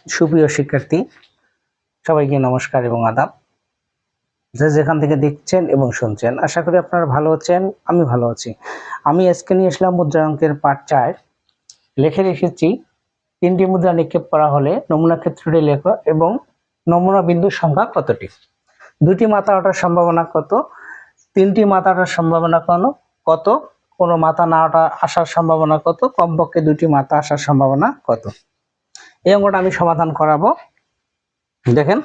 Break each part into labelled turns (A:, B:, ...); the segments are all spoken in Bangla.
A: সুপ্রিয় শিক্ষার্থী, সবাইকে নমস্কার এবং আদাব। যে যেখান থেকে দেখছেন এবং শুনছেন, আশা করি আপনারা ভালো আছেন। আমি ভালো আছি। আমি আজকে নিয়ে আসলাম মুদ্রা অঙ্কের পার্ট 4। লিখে রেখেছি 3টি মুদ্রা নিক্ষেপ করা হলে নমুনা ক্ষেত্রটি লেখো এবং নমুনা বিন্দুর সংখ্যা কতটি। 2টি মাথা ওঠার সম্ভাবনা কত, 3টি মাথা ওঠার সম্ভাবনা কত, কোনো মাথা না ওঠা আসার সম্ভাবনা কত, কমপক্ষে 2টি মাথা আসার সম্ভাবনা কত। এই অঙ্কটা আমি সমাধান করাবো। দেখেন,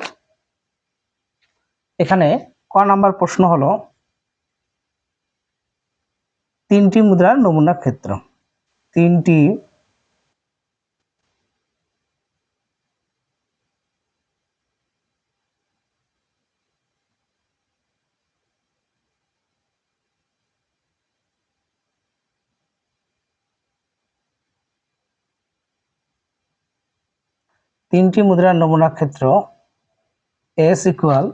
A: এখানে ক নাম্বার প্রশ্ন হলো 3টি মুদ্রার নমুনা ক্ষেত্র। 3টি মুদ্রার নমুনা ক্ষেত্র S ইকুয়াল,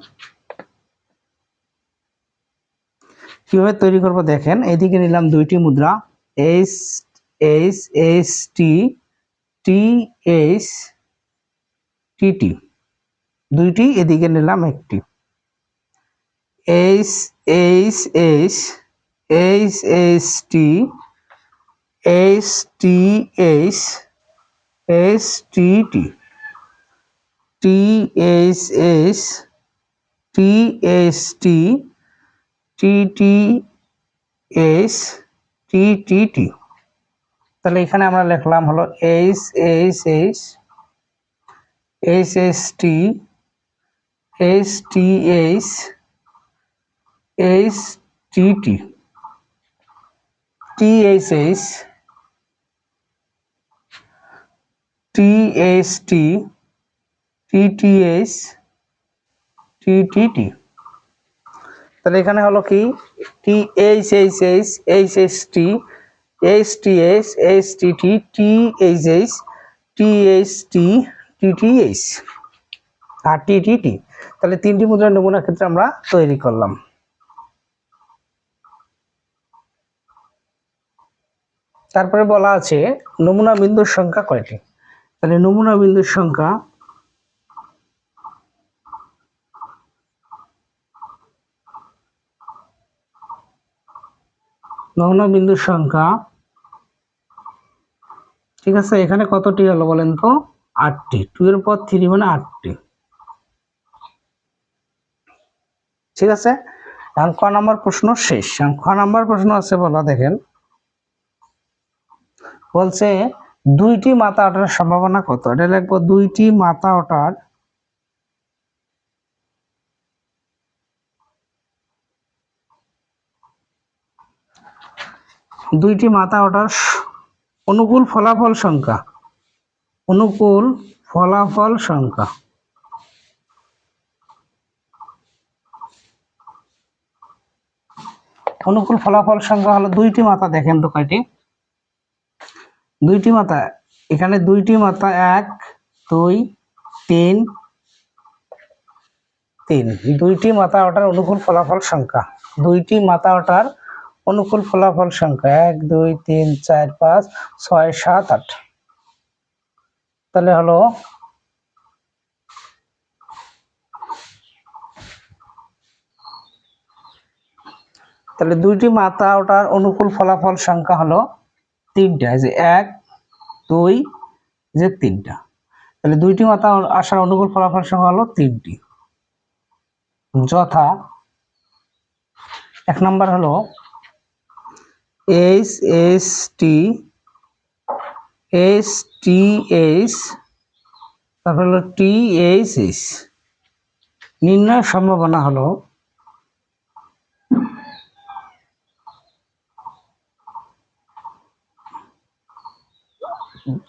A: কিভাবে তৈরি করব দেখেন। এইদিকে নিলাম 2টি মুদ্রা S S S T T S T T, 2টি, এদিকে নিলাম একটি S S S S S T S T S S T T T S S T S T T T S T T T। তাহলে এখানে আমরা লিখলাম হলো S S S S S T S T S S T T T S S T S T T T S T T T। তাহলে এখানে হলো কি T S S S S S T S T S S T T T S S T S T T T S আর T T T। তাহলে 3টি মুদ্রার নমুনা ক্ষেত্রে আমরা তৈরি করলাম। তারপরে বলা আছে নমুনা বিন্দুর সংখ্যা কয়টি। তাহলে নমুনা বিন্দুর সংখ্যা ঠিক আছে, এখানে কতটি হলো বলেন তো? 8টি। 2 এর পর 3 মানে 8টি। ঠিক আছে, এখন ক নাম্বার প্রশ্ন শেষ। খ নাম্বার প্রশ্ন আছে বলা, দেখেন বলছে 2টি মাথা ওঠার সম্ভাবনা কত। এটা লিখবো 2টি মাথা ওঠার অনুকূল ফলাফল সংখ্যা। অনুকূল ফলাফল সংখ্যা অনুকূল ফলাফল সংখ্যা হলো 2টি মাথা। দেখেন তো কয়টি? 2টি মাথা। এখানে 2টি মাথা 1 2 3 3। 2টি মাথা ওঠার অনুকূল ফলাফল সংখ্যা। 2টি মাথা ওঠার অনুকূল ফলাফল সংখ্যা 1 2 3 4 5 6 7 8। তাহলে হলো তাহলে 2টি মাথা ওঠার অনুকূল ফলাফল সংখ্যা হলো 3টা। যে 1 2 যে 3টা। তাহলে 2টি মাথা আসার অনুকূল ফলাফল সংখ্যা হলো 3টি। যথা 1 নাম্বার হলো S S T S T S, তারপর হলো T S S। নির্ণয়ের সম্ভাবনা হলো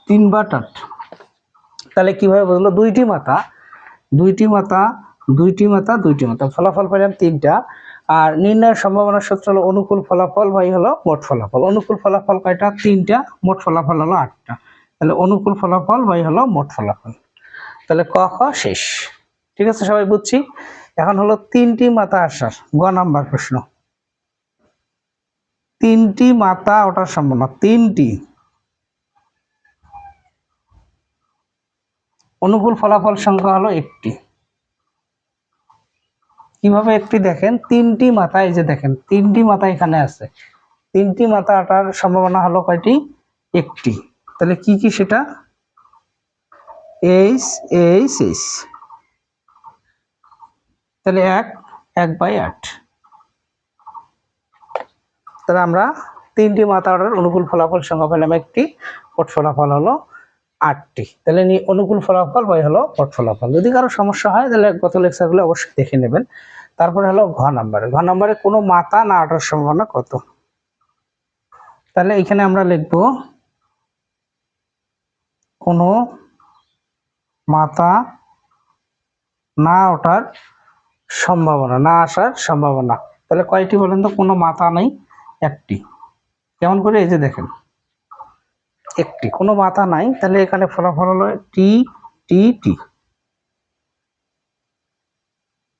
A: 3/8। তাহলে কিভাবে বুঝলো? 2টি মাথা 2টি মাথা 2টি মাথা 2টি মাথা, ফলাফল পেলাম 3টা। আর নির্ণয়ের সম্ভাবনার সূত্র হলো অনুকূল ফলাফল বাই হলো মোট ফলাফল। অনুকূল ফলাফল কয়টা? 3টা। মোট ফলাফল হলো 8টা। তাহলে অনুকূল ফলাফল বাই হলো মোট ফলাফল। তাহলে ক খ শেষ। ঠিক আছে, সবাই বুঝছি। এখন হলো 3টি মাথা আসার গ নাম্বার প্রশ্ন। 3টি মাথা ওঠার সম্ভাবনা। 3টি অনুকূল ফলাফল সংখ্যা হলো একটি। কিভাবে একটি দেখেন, তিনটি মাথা, এই যে দেখেন তিনটি মাথা এখানে আছে, তিনটি মাথাটার সম্ভাবনা হলো কয়টি? একটি। তাহলে কি কি সেটা? এইচ এইচ এইচ, তাহলে 1/8। তাহলে আমরা তিনটি মাথার অনুকূল ফলাফল সংখ্যা পেলাম একটি, মোট ফলাফল হলো 8টি। তাহলে অনুকূল ফলাফল বাই হলো মোট ফলাফল। যদি কারো সমস্যা হয় তাহলে গত লেকচারগুলো অবশ্যই দেখে নেবেন। তারপরে হলো ঘ নম্বরে কোনো মাথা না আসার সম্ভাবনা কত? তাহলে এখানে আমরা লিখব কোনো মাথা না ওঠার সম্ভাবনা, না আসার সম্ভাবনা। তাহলে কয়টি বলেন তো? কোনো মাথা নেই, একটি। কেমন করে? এই যে দেখেন একটি, কোনো মাথা নাই, তাহলে এখানে ফলাফল হলো টি টি টি,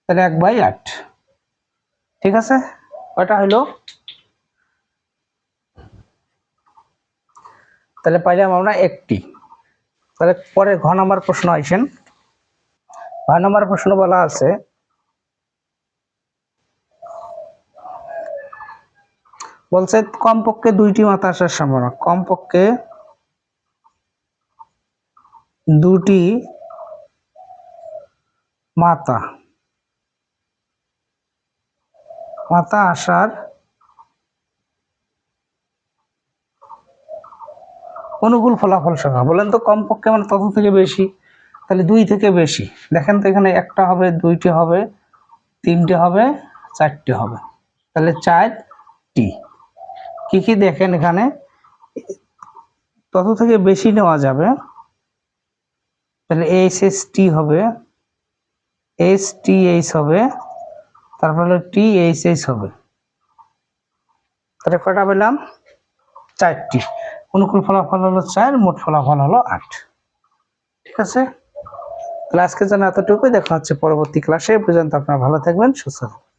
A: তাহলে 1/8। ঠিক আছে, কয়টা হইলো? তাহলে পাইলাম আমরা একটি। তাহলে পরে ঘ নম্বর প্রশ্ন আসেন। ঘ নম্বর প্রশ্ন বলা আছে বলছে কমপক্ষে দুইটি মাথা আসার সম্ভাবনা, কমপক্ষে দুটি মাথা আসার অনুকূল ফলাফল সংখ্যা। বলেন তো কমপক্ষে মানে তত থেকে বেশি, তাহলে 2 থেকে বেশি। দেখেন তো এখানে একটা হবে, দুইটি হবে, তিনটে হবে, চারটে হবে, তাহলে 4টি। কি কি দেখেন এখানে তত থেকে বেশি নেওয়া যাবে, তাহলে এইচ হবে, এইচ হবে, তারপরে এইচ হবে। তাহলে কয়টা পেলাম? 4টি। অনুকূল ফলাফল হলো 4, মোট ফলাফল হলো 8। ঠিক আছে, তাহলে আজকের জন্য এতটুকুই। দেখা হচ্ছে পরবর্তী ক্লাসে। পর্যন্ত আপনারা ভালো থাকবেন, সুস্থ থাকবেন।